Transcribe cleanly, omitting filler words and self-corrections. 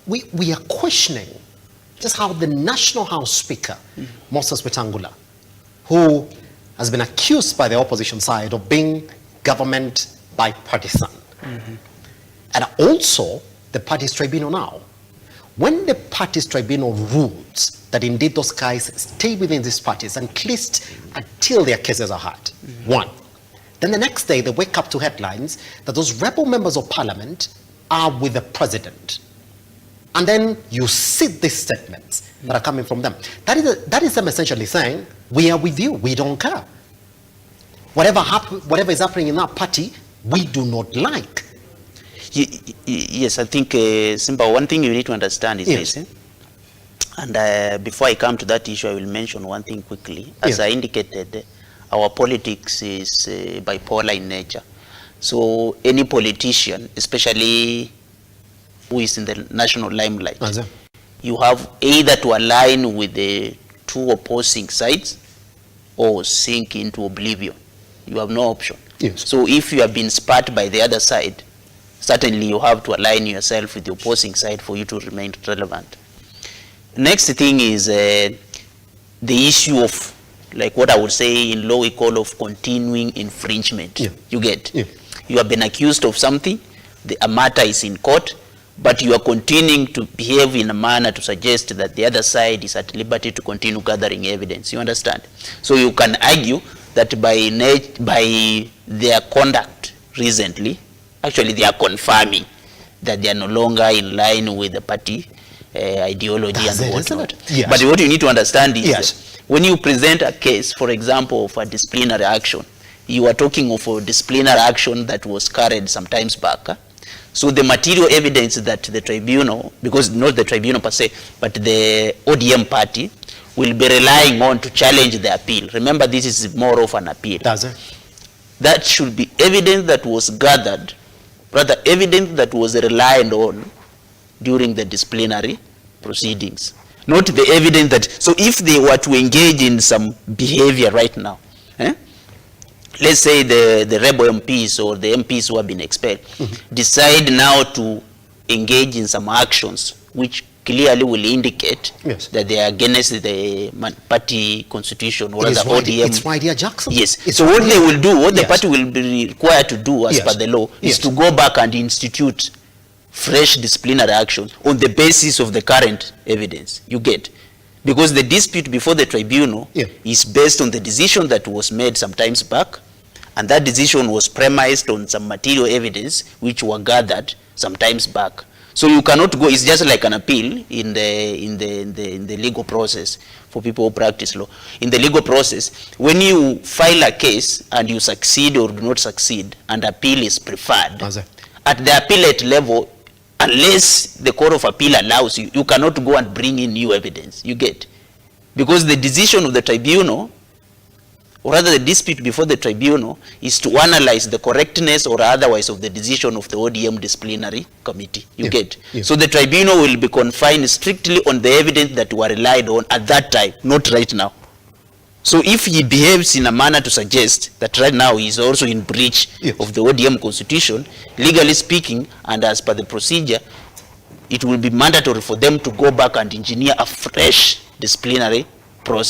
we are questioning just how the National House Speaker, Moses Wetangula, who has been accused by the opposition side of being government bipartisan, and also the party's tribunal now. When the party's tribunal rules that indeed those guys stay within these parties and at least until their cases are heard, one, then the next day they wake up to headlines that those rebel members of parliament are with the president. And then you see these statements that are coming from them. That is them essentially saying, we are with you, we don't care. Whatever is happening in that party, we do not like. Yes, I think, Simba, one thing you need to understand is this. And before I come to that issue, I will mention one thing quickly. As I indicated, our politics is bipolar in nature. So any politician, especially who is in the national limelight, you have either to align with the two opposing sides or sink into oblivion. You have no option. So if you have been spat by the other side, certainly you have to align yourself with the opposing side for you to remain relevant. Next thing is the issue of, like what I would say in law we call of continuing infringement. You get? You have been accused of something, the matter is in court, but you are continuing to behave in a manner to suggest that the other side is at liberty to continue gathering evidence. You understand? So you can argue that by their conduct recently, actually they are confirming that they are no longer in line with the party ideology and whatnot. But what you need to understand is when you present a case, for example, of a disciplinary action, you are talking of a disciplinary action that was carried some times back. So the material evidence that the tribunal, because not the tribunal per se, but the ODM party will be relying on to challenge the appeal. Remember, this is more of an appeal. That should be evidence that was gathered, rather evidence that was relied on during the disciplinary proceedings. Not the evidence that, so if they were to engage in some behavior right now, let's say the rebel MPs or the MPs who have been expelled decide now to engage in some actions which clearly will indicate that they are against the party constitution or the ODM. It's my dear Jackson. So what they will do, what the party will be required to do as per the law is to go back and institute fresh disciplinary action on the basis of the current evidence. You get? Because the dispute before the tribunal is based on the decision that was made some times back, and that decision was premised on some material evidence which were gathered some times back. So you cannot go, it's just like an appeal in the legal process for people who practice law. In the legal process, when you file a case and you succeed or do not succeed and appeal is preferred, at the appellate level, unless the Court of Appeal allows you, you cannot go and bring in new evidence. You get? Because the decision of the tribunal, or rather the dispute before the tribunal, is to analyze the correctness or otherwise of the decision of the ODM disciplinary committee. You get? So the tribunal will be confined strictly on the evidence that were relied on at that time, not right now. So if he behaves in a manner to suggest that right now he is also in breach of the ODM constitution, legally speaking, and as per the procedure, it will be mandatory for them to go back and engineer a fresh disciplinary process.